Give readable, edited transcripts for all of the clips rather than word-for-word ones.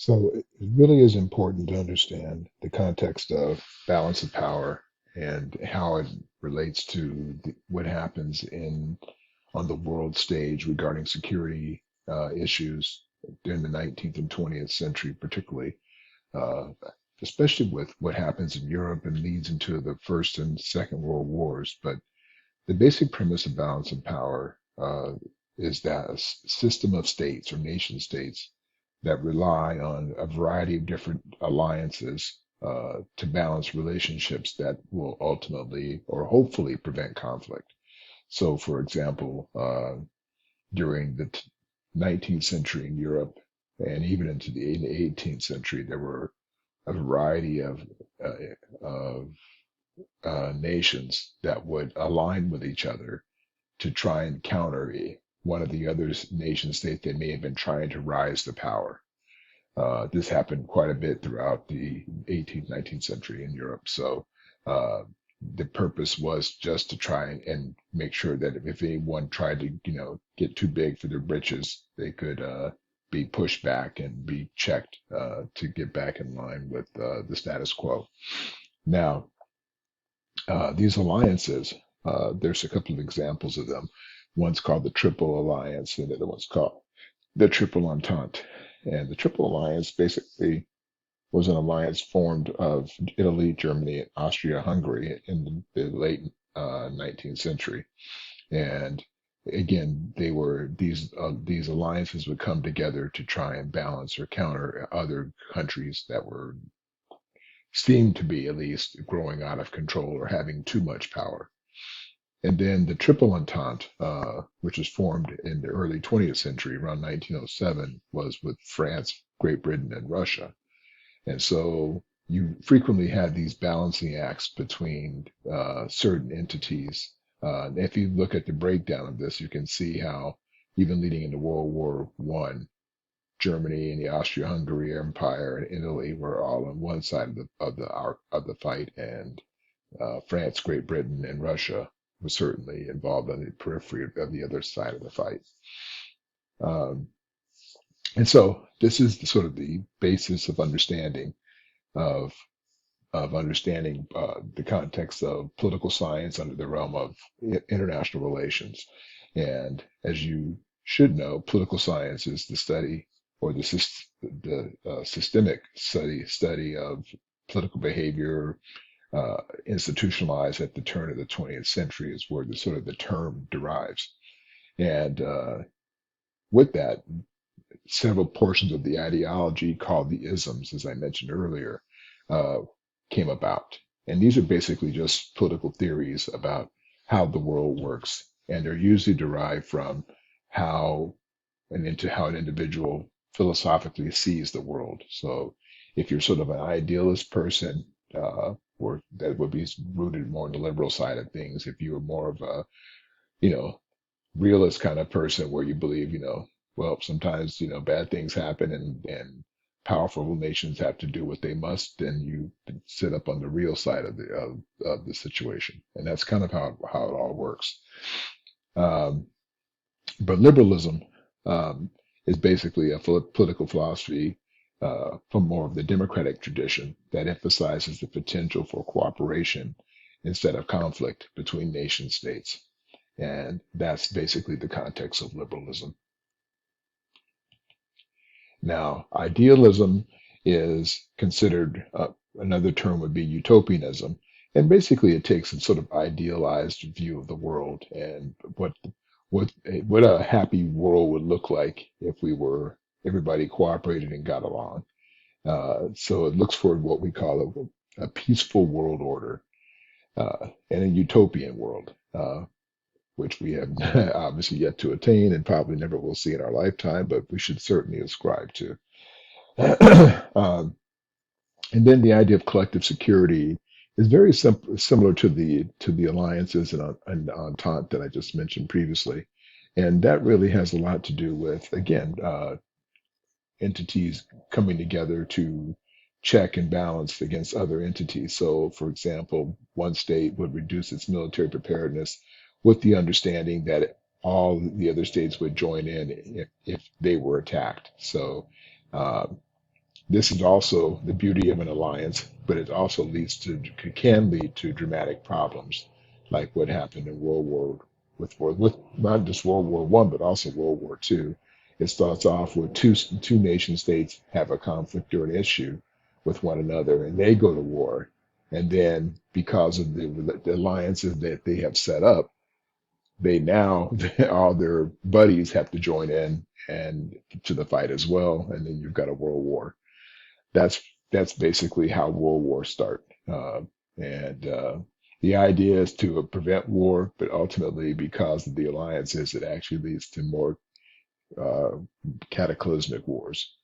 So it really is important to understand the context of balance of power and how it relates to what happens in on the world stage regarding security issues during the 19th and 20th century, particularly, uh, especially with what happens in Europe and leads into the First and Second World Wars. But the basic premise of balance of power is that system of states or nation states that rely on a variety of different alliances to balance relationships that will ultimately or hopefully prevent conflict. So, for example, during the 19th century in Europe and even into the 18th century, there were a variety of nations that would align with each other to try and counter one of the other nation states that may have been trying to rise to power. This happened quite a bit throughout the 18th, 19th century in Europe. So uh, the purpose was just to try and make sure that if anyone tried to, get too big for their britches, they could be pushed back and be checked to get back in line with the status quo. Now, these alliances, there's a couple of examples of them. One's called the Triple Alliance, and the other one's called the Triple Entente. And the Triple Alliance basically was an alliance formed of Italy, Germany, and Austria-Hungary in the late 19th century. And again, these alliances would come together to try and balance or counter other countries that were seemed to be at least growing out of control or having too much power. And then the Triple Entente, which was formed in the early 20th century, around 1907, was with France, Great Britain, and Russia. And so you frequently had these balancing acts between certain entities. If you look at the breakdown of this, you can see how even leading into World War One, Germany and the Austro-Hungary Empire and Italy were all on one side of the fight, and France, Great Britain, and Russia was certainly involved on the periphery of the other side of the fight. Um, and so this is sort of the basis of understanding of understanding the context of political science under the realm of international relations. And as you should know, political science is the study or the systemic study of political behavior institutionalized at the turn of the 20th century is where the sort of the term derives. And with that, several portions of the ideology called the isms, as I mentioned earlier, uh, came about. And these are basically just political theories about how the world works. And they're usually derived from how and into how an individual philosophically sees the world. So if you're sort of an idealist person, or that would be rooted more in the liberal side of things. If you were more of a, you know, realist kind of person where you believe, well, sometimes, bad things happen and powerful nations have to do what they must, then you sit up on the real side of the situation. And that's kind of how it all works. Um, but liberalism is basically a political philosophy from more of the democratic tradition that emphasizes the potential for cooperation instead of conflict between nation states. And that's basically the context of liberalism. Now, idealism is considered, another term would be utopianism. And basically, it takes a sort of idealized view of the world and what a happy world would look like if everybody cooperated and got along. So it looks for what we call a peaceful world order and a utopian world. Which we have obviously yet to attain and probably never will see in our lifetime, but we should certainly ascribe to. um, and then the idea of collective security is very similar to the alliances and entente that I just mentioned previously, and that really has a lot to do with again entities coming together to check and balance against other entities. So, for example, one state would reduce its military preparedness with the understanding that all the other states would join in if they were attacked. So, uh, This is also the beauty of an alliance, but it also can lead to dramatic problems, like what happened in with not just World War One, but also World War Two. It starts off with two nation states have a conflict or an issue with one another, and they go to war, and then because of the alliances that they have set up, they now all their buddies have to join in and to the fight as well, and then you've got a world war. That's basically how world wars start. And The idea is to prevent war, but ultimately, because of the alliances, it actually leads to more uh, cataclysmic wars.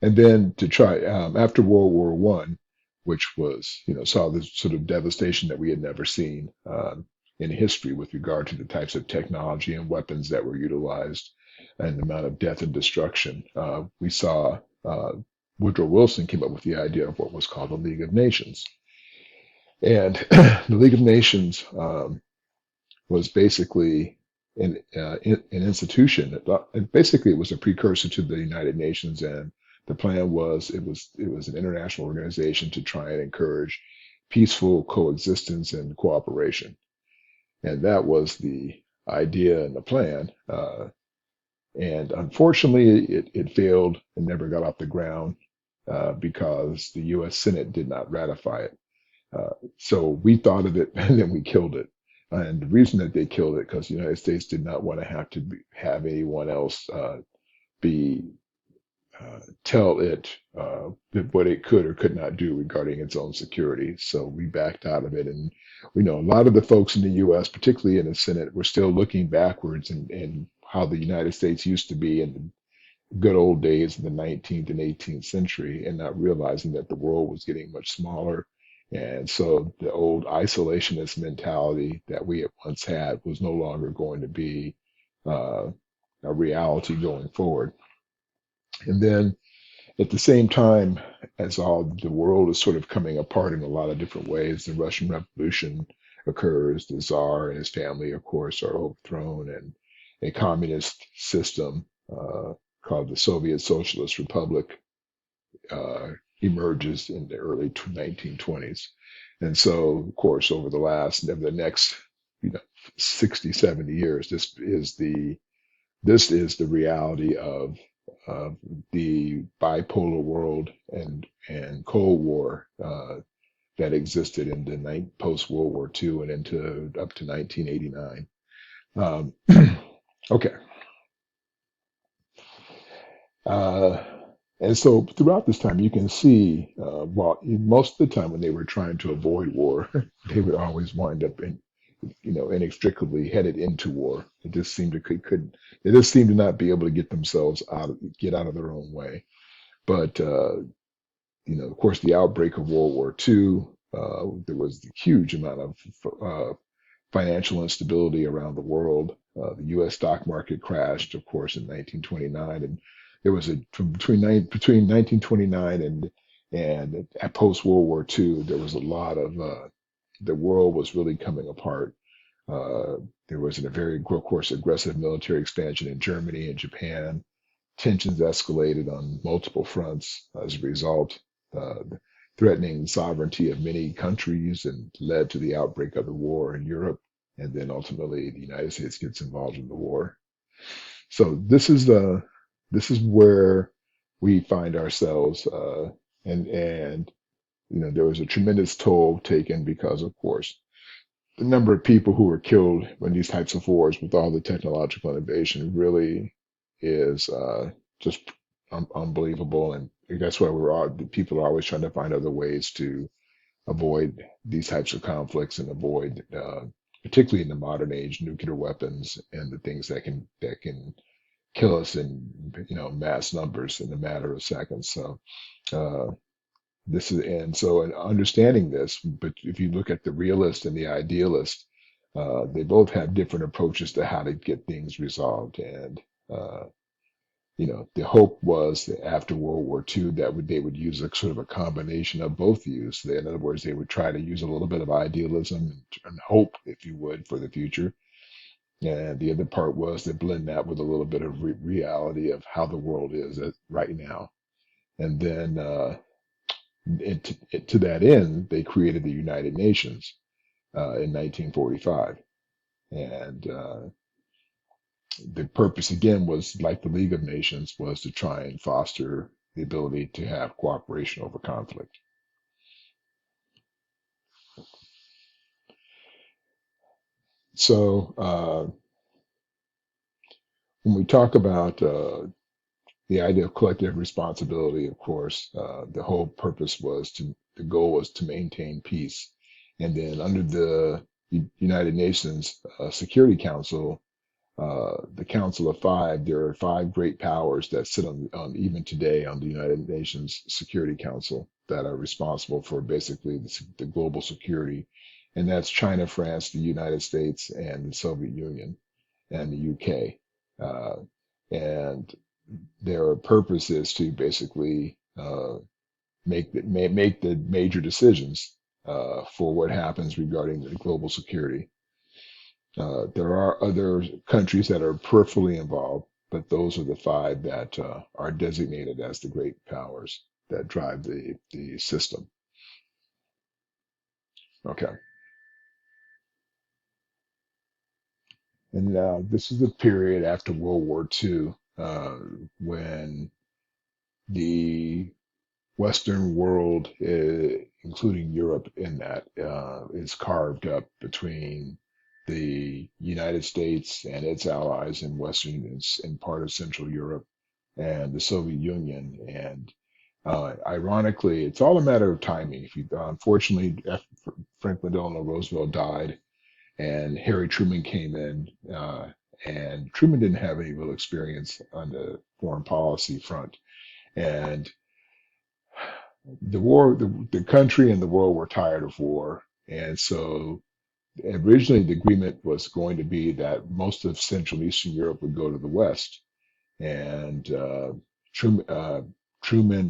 And then to try after World War One, which was saw this sort of devastation that we had never seen in history with regard to the types of technology and weapons that were utilized and the amount of death and destruction. We saw Woodrow Wilson came up with the idea of what was called the League of Nations, and the League of Nations was basically an institution. Basically, it was a precursor to the United Nations, and the plan was it was an international organization to try and encourage peaceful coexistence and cooperation, and that was the idea and the plan. And unfortunately, it failed and never got off the ground because the U.S. Senate did not ratify it. So we thought of it and then we killed it. And the reason that they killed it because the United States did not want to have anyone else be tell it what it could or could not do regarding its own security. So we backed out of it. And we know a lot of the folks in the U.S., particularly in the Senate, were still looking backwards and how the United States used to be in the good old days of the 19th and 18th century, and not realizing that the world was getting much smaller. And so the old isolationist mentality that we at once had was no longer going to be a reality going forward. And then at the same time, as all the world is sort of coming apart in a lot of different ways, the Russian Revolution occurs, the Tsar and his family, of course, are overthrown, and a communist system called the Soviet Socialist Republic emerges in the early 1920s. And so, of course, over the next 60, 70 years, this is the reality of the bipolar world and Cold War that existed in the post World War II and into up to 1989. Um, okay. Uh, and so throughout this time, you can see, well, most of the time when they were trying to avoid war, they would always wind up inextricably headed into war. It just seemed to they just seemed to not be able to get out of their own way. But of course, the outbreak of World War II, there was a huge amount of financial instability around the world. The U.S. stock market crashed, of course, in 1929, and there was between 1929 and at post World War II, there was a lot of the world was really coming apart. Uh, there was a very, of course, aggressive military expansion in Germany and Japan. Tensions escalated on multiple fronts as a result, threatening sovereignty of many countries and led to the outbreak of the war in Europe. And then ultimately, the United States gets involved in the war. So this is where we find ourselves, and there was a tremendous toll taken because, of course, the number of people who were killed in these types of wars with all the technological innovation really is just unbelievable. And that's why people are always trying to find other ways to avoid these types of conflicts and avoid, particularly in the modern age, nuclear weapons and the things that can kill us in mass numbers in a matter of seconds. So uh, in understanding this, but if you look at the realist and the idealist, they both have different approaches to how to get things resolved. And uh, the hope was that after World War II they would use a sort of a combination of both views. In other words, they would try to use a little bit of idealism and hope, if you would, for the future. And the other part was to blend that with a little bit of reality of how the world is right now. And then to that end, they created the United Nations in 1945. And the purpose, again, was like the League of Nations, was to try and foster the ability to have cooperation over conflict. So when we talk about the idea of collective responsibility, of course, the whole purpose was the goal was to maintain peace. And then under the United Nations Security Council, the Council of Five, there are five great powers that sit on even today on the United Nations Security Council that are responsible for basically the global security. And that's China, France, the United States, and the Soviet Union and the UK. And their purpose is to basically make the major decisions for what happens regarding the global security. There are other countries that are peripherally involved, but those are the five that are designated as the great powers that drive the system. Okay. And this is the period after World War II when the Western world, including Europe in that, is carved up between the United States and its allies in Western and part of Central Europe and the Soviet Union. And ironically, it's all a matter of timing. If you, unfortunately, Franklin Delano Roosevelt died and Harry Truman came in, and Truman didn't have any real experience on the foreign policy front. And the country and the world were tired of war. And so originally the agreement was going to be that most of Central and Eastern Europe would go to the West. And Truman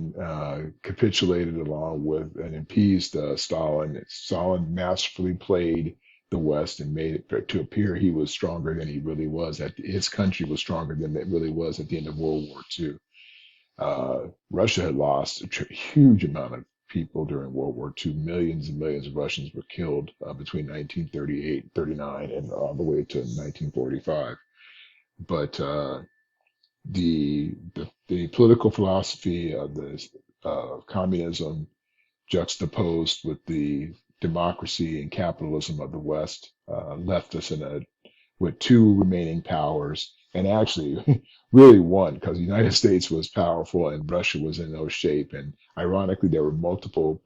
capitulated along with and appeased Stalin. Stalin masterfully played the West and made it to appear he was stronger than he really was. That his country was stronger than it really was at the end of World War II. Russia had lost a huge amount of people during World War II. Millions and millions of Russians were killed between 1938, 39, and all the way to 1945. But the political philosophy of the communism juxtaposed with the democracy and capitalism of the West left us with two remaining powers, and actually really one, because the United States was powerful and Russia was in no shape. And ironically, there were multiple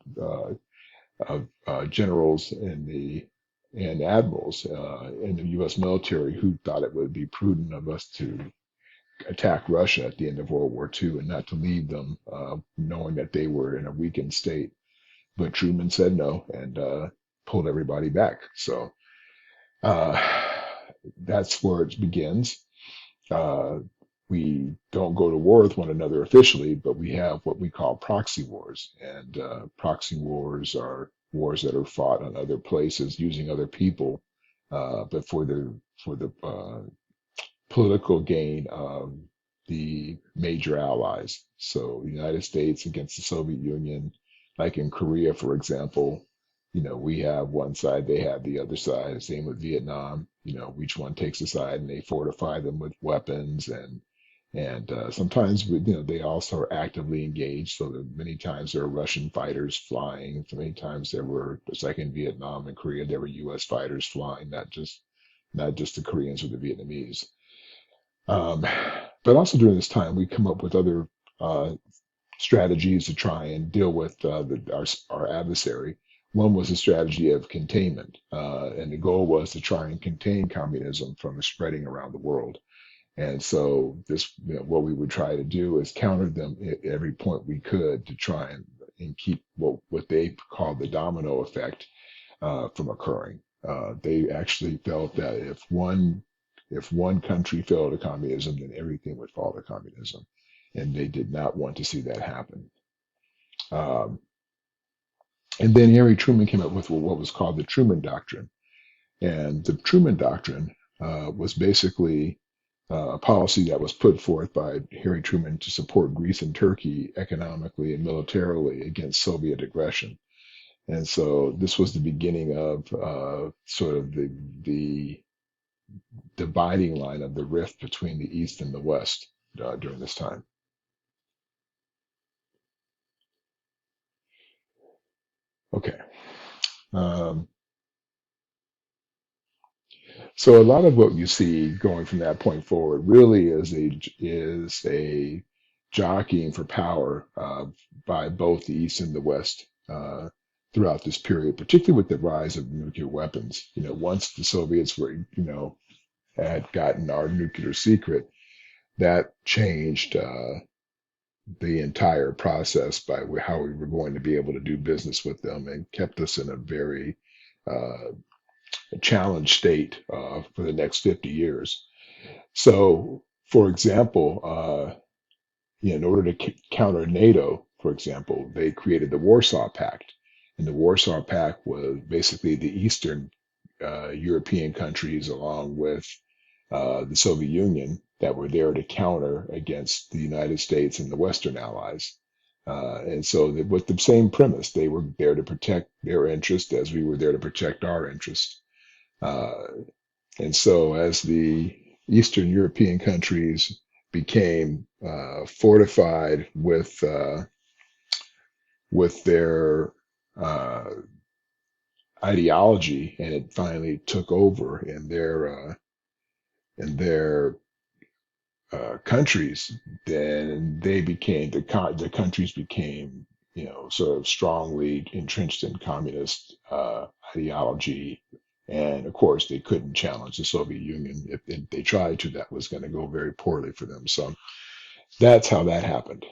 generals and admirals in the U.S. military who thought it would be prudent of us to attack Russia at the end of World War II and not to leave them knowing that they were in a weakened state. But Truman said no and pulled everybody back. So that's where it begins. We don't go to war with one another officially, but we have what we call proxy wars. And proxy wars are wars that are fought on other places using other people, but for the political gain of the major allies. So the United States against the Soviet Union, like in Korea, for example, we have one side, they have the other side. Same with Vietnam. Each one takes a side and they fortify them with weapons and sometimes they also are actively engaged. So that many times there are Russian fighters flying. So many times there were, just like in Vietnam and Korea, there were U.S. fighters flying, not just the Koreans or the Vietnamese. But also during this time, we come up with other strategies to try and deal with our adversary. One was a strategy of containment, and the goal was to try and contain communism from spreading around the world. And so what we would try to do is counter them at every point we could to try and keep what they call the domino effect from occurring. They actually felt that if one country fell to communism, then everything would fall to communism. And they did not want to see that happen. And then Harry Truman came up with what was called the Truman Doctrine. And the Truman Doctrine was basically a policy that was put forth by Harry Truman to support Greece and Turkey economically and militarily against Soviet aggression. And so this was the beginning of sort of the dividing line of the rift between the East and the West during this time. Okay. Um, so a lot of what you see going from that point forward really is a jockeying for power by both the East and the West throughout this period, particularly with the rise of nuclear weapons. Once the Soviets had gotten our nuclear secret, that changed the entire process by how we were going to be able to do business with them, and kept us in a very uh, challenged state for the next 50 years. So, for example, in order to counter NATO, for example, they created the Warsaw Pact. And the Warsaw Pact was basically the Eastern European countries, along with the Soviet Union, that were there to counter against the United States and the Western allies. And so, with the same premise, they were there to protect their interest as we were there to protect our interest. Uh, and so, as the Eastern European countries became fortified with their uh, ideology, and it finally took over in their countries, then the countries became, sort of strongly entrenched in communist ideology. And of course, they couldn't challenge the Soviet Union. If they tried to, that was going to go very poorly for them. So that's how that happened.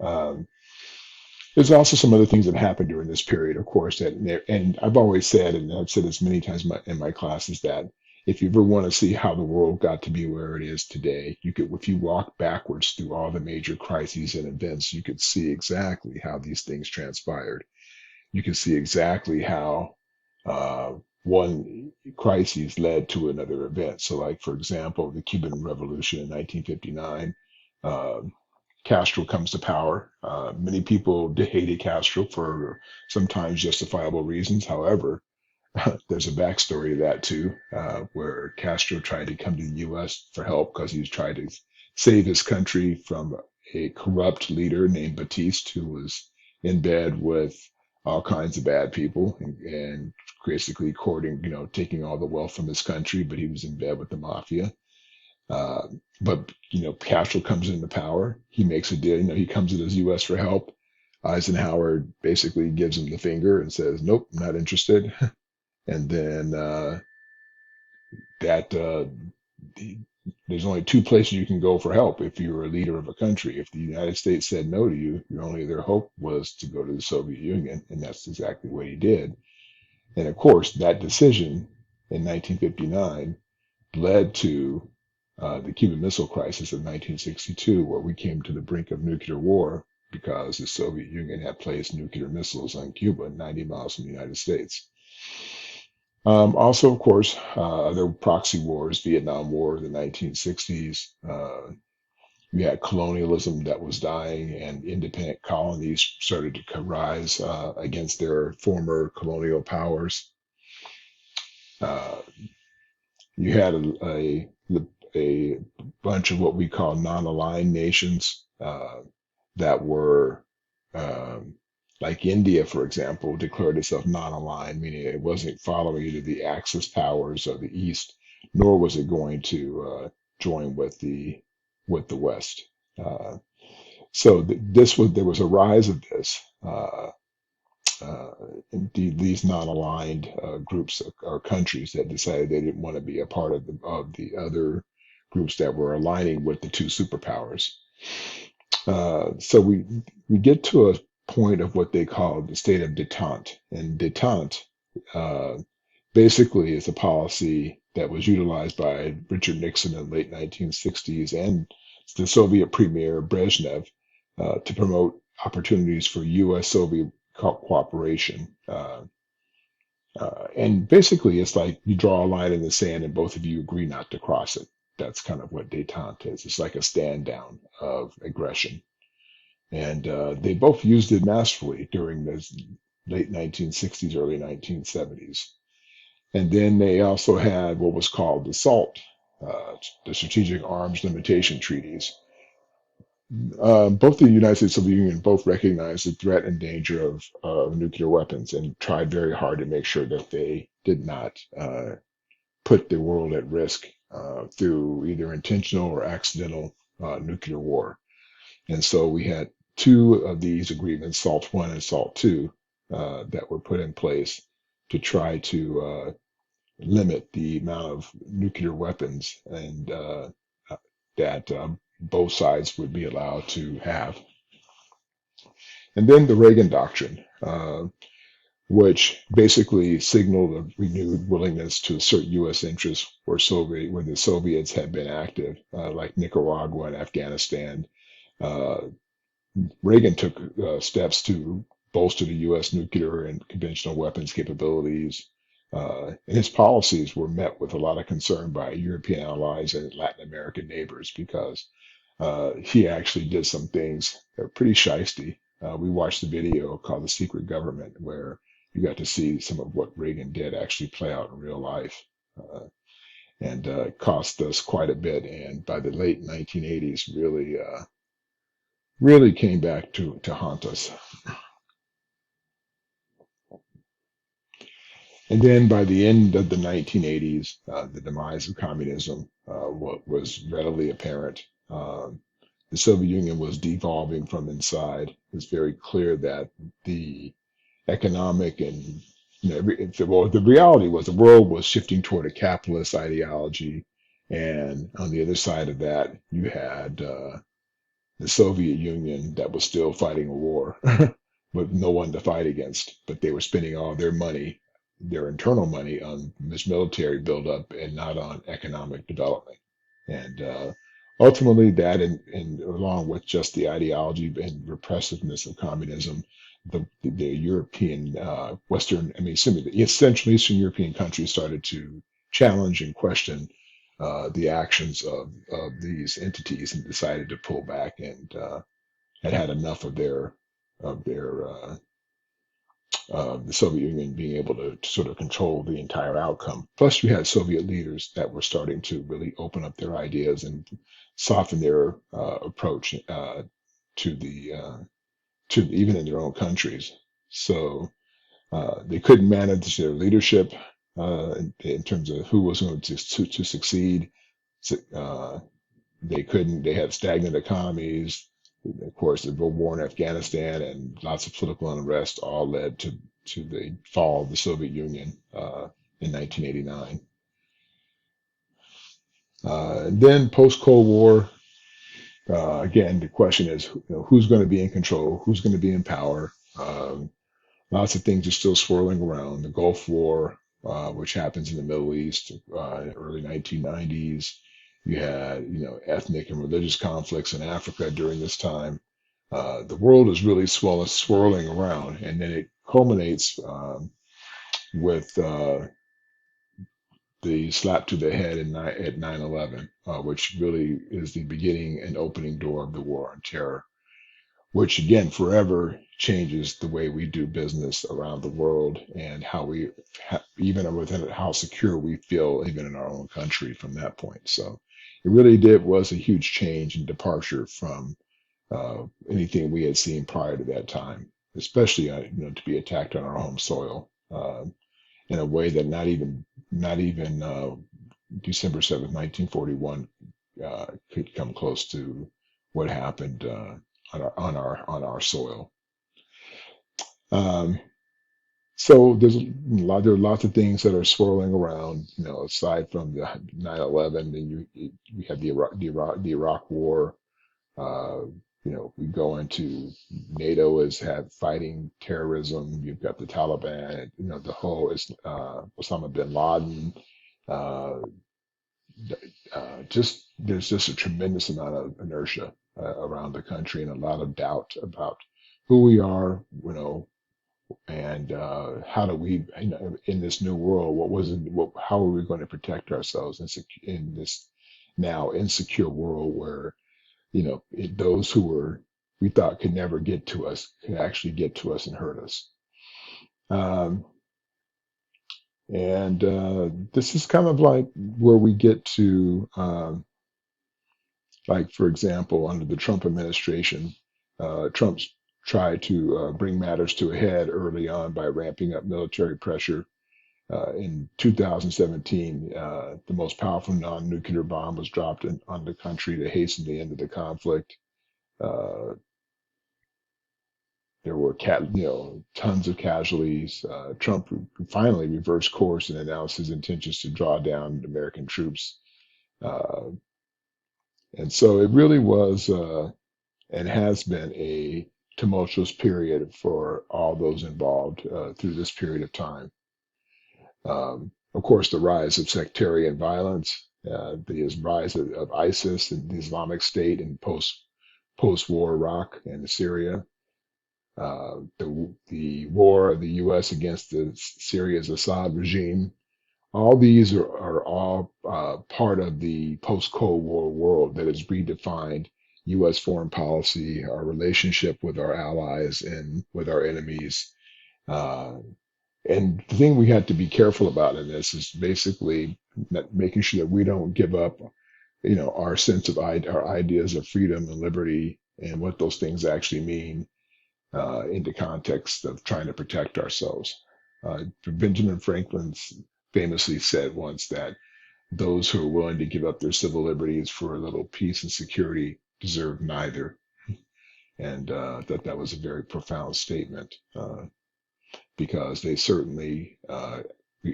Um, there's also some other things that happened during this period, of course, and I've always said, and I've said this many times in my classes, that if you ever want to see how the world got to be where it is today, if you walk backwards through all the major crises and events, you could see exactly how these things transpired. You can see exactly how uh, one crisis led to another event. So, like, for example, the Cuban Revolution in 1959. Castro comes to power. Many people hated Castro for sometimes justifiable reasons. However, there's a backstory to that too, where Castro tried to come to the U.S. for help because he was trying to save his country from a corrupt leader named Batiste, who was in bed with all kinds of bad people, and basically courting, taking all the wealth from his country, but he was in bed with the mafia. Uh, but Castro comes into power. He makes a deal. He comes to the U.S. for help. Eisenhower basically gives him the finger and says, "Nope, not interested." And then that the, there's only two places you can go for help if you're a leader of a country. If the United States said no to you, your only other hope was to go to the Soviet Union, and that's exactly what he did. And of course, that decision in 1959 led to the Cuban Missile Crisis of 1962, where we came to the brink of nuclear war because the Soviet Union had placed nuclear missiles on Cuba 90 miles from the United States. Also, of course, other proxy wars, Vietnam War, the 1960s. We had colonialism that was dying, and independent colonies started to rise against their former colonial powers. Uh, you had a bunch of what we call non-aligned nations that were um, like India, for example, declared itself non-aligned, meaning it wasn't following either the Axis powers of the East, nor was it going to join with the West. Uh, so there was a rise of this. Uh, Indeed, these non-aligned groups or countries that decided they didn't want to be a part of the other groups that were aligning with the two superpowers. So we get to a point of what they call the state of détente, and détente uh, basically is a policy that was utilized by Richard Nixon in the late 1960s and the Soviet premier Brezhnev to promote opportunities for U.S.-Soviet cooperation. And basically, it's like you draw a line in the sand and both of you agree not to cross it. that's kind of what détente is. It's like a stand down of aggression. And they both used it masterfully during the late 1960s, early 1970s. And then they also had what was called the SALT, the Strategic Arms Limitation Treaties. Both the United States and the Union both recognized the threat and danger of nuclear weapons and tried very hard to make sure that they did not put the world at risk through either intentional or accidental nuclear war. And so we had two of these agreements, SALT 1 and SALT 2, that were put in place to try to limit the amount of nuclear weapons and that both sides would be allowed to have. And then the Reagan Doctrine, which basically signaled a renewed willingness to assert U.S. interests where the Soviets had been active, like Nicaragua and Afghanistan. Uh, Reagan took steps to bolster the U.S. nuclear and conventional weapons capabilities. And his policies were met with a lot of concern by European allies and Latin American neighbors because he actually did some things that were pretty shisty. We watched the video called The Secret Government, where you got to see some of what Reagan did actually play out in real life. And cost us quite a bit. And by the late 1980s, really came back to haunt us. And then by the end of the 1980s, the demise of communism was readily apparent. The Soviet Union was devolving from inside. It was very clear that the economic and well, the reality was the world was shifting toward a capitalist ideology, and on the other side of that, you had the Soviet Union that was still fighting a war with no one to fight against, but they were spending all their money, their internal money, on this military buildup and not on economic development. And ultimately, that, and along with just the ideology and repressiveness of communism, the European, Western, I mean, the Central Eastern European countries started to challenge and question the actions of these entities and decided to pull back and had enough of their the Soviet Union being able to sort of control the entire outcome. Plus, you had Soviet leaders that were starting to really open up their ideas and soften their approach to the to even in their own countries. So they couldn't manage their leadership in terms of who was going to succeed. Uh, they couldn't. They had stagnant economies. Of course, the war in Afghanistan and lots of political unrest all led to the fall of the Soviet Union in 1989. Then post-Cold War, again, the question is, who's going to be in control? Who's going to be in power? Lots of things are still swirling around. The Gulf War, which happens in the Middle East, early 1990s. You had, ethnic and religious conflicts in Africa during this time. The world is really swirling around, and then it culminates with the slap to the head at 9/11, which really is the beginning and opening door of the war on terror, which again forever changes the way we do business around the world and how we, even within it, how secure we feel even in our own country from that point. So it really was a huge change and departure from anything we had seen prior to that time, especially to be attacked on our home soil in a way that not even December 7th, 1941 could come close to what happened on our soil. So there are lots of things that are swirling around, aside from the 9/11, then we had the Iraq War. We go into NATO as fighting terrorism. You've got the Taliban, the whole Osama bin Laden. Uh, there's just a tremendous amount of inertia around the country and a lot of doubt about who we are, and how do we, in this new world, how are we going to protect ourselves in this now insecure world where, those who we thought could never get to us could actually get to us and hurt us. Um, and this is kind of like where we get to, like, for example, under the Trump administration, Trump's tried to bring matters to a head early on by ramping up military pressure. In 2017, the most powerful non-nuclear bomb was dropped on the country to hasten the end of the conflict. Uh, there were tons of casualties. Trump finally reversed course and announced his intentions to draw down American troops. Uh, and so it really was and has been a tumultuous period for all those involved through this period of time. Of course, the rise of sectarian violence, the rise of ISIS and the Islamic State in post-war Iraq and Syria, the war of the U.S. against Syria's Assad regime. All these are all part of the post-Cold War world that has redefined U.S. foreign policy, our relationship with our allies and with our enemies. Uh, and the thing we have to be careful about in this is basically making sure that we don't give up, our sense of our ideas of freedom and liberty and what those things actually mean in the context of trying to protect ourselves. Benjamin Franklin famously said once that those who are willing to give up their civil liberties for a little peace and security deserve neither. And that was a very profound statement because they certainly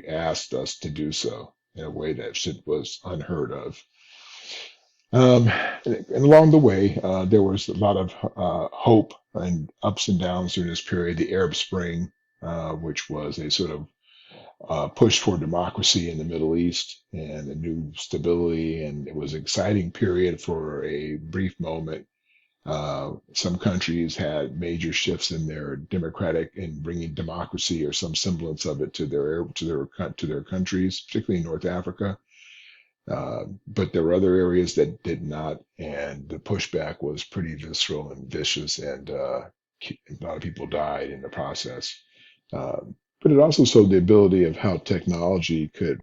asked us to do so in a way that was unheard of. And along the way, there was a lot of hope and ups and downs during this period. The Arab Spring, which was a sort of push for democracy in the Middle East and a new stability, and it was an exciting period for a brief moment. Some countries had major shifts in their democratic and bringing democracy or some semblance of it to their countries, particularly in North Africa. But there were other areas that did not, and the pushback was pretty visceral and vicious, and a lot of people died in the process. But it also showed the ability of how technology could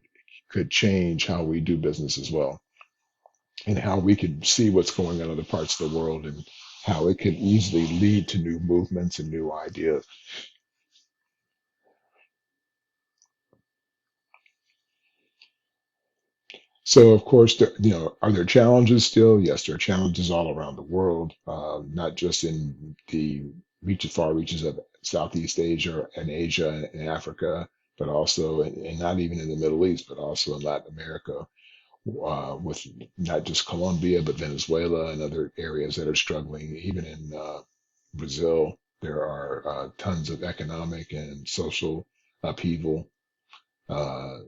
change how we do business as well, and how we could see what's going on in other parts of the world, and how it could easily lead to new movements and new ideas. So, of course, are there challenges still? Yes, there are challenges all around the world, not just in the far reaches of Southeast Asia and Asia and Africa, but also, and not even in the Middle East, but also in Latin America, with not just Colombia, but Venezuela and other areas that are struggling. Even in Brazil, there are tons of economic and social upheaval. Uh,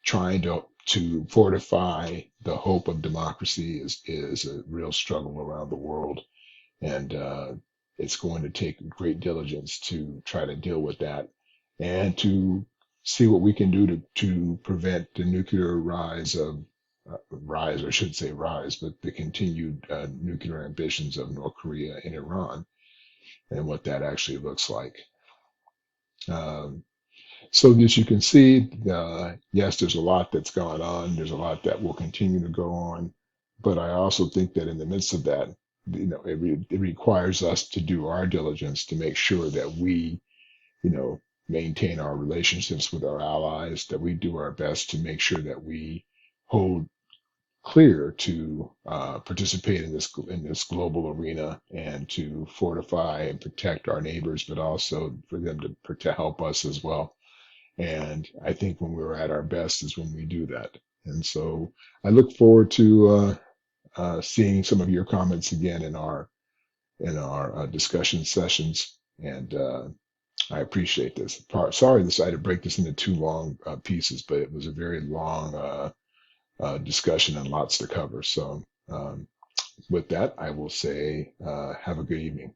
Trying to fortify the hope of democracy is a real struggle around the world, and it's going to take great diligence to try to deal with that, and to see what we can do to prevent the nuclear rise, or I should say rise, but the continued nuclear ambitions of North Korea and Iran, and what that actually looks like. Um, So as you can see, yes, there's a lot that's gone on. There's a lot that will continue to go on. But I also think that in the midst of that, it requires us to do our diligence to make sure that we, maintain our relationships with our allies, that we do our best to make sure that we hold clear to participate in this global arena, and to fortify and protect our neighbors, but also for them to help us as well. And I think when we're at our best is when we do that. And so I look forward to seeing some of your comments again in our discussion sessions. And I appreciate this. Sorry, I had to break this into two long pieces, but it was a very long discussion and lots to cover. So with that, I will say have a good evening.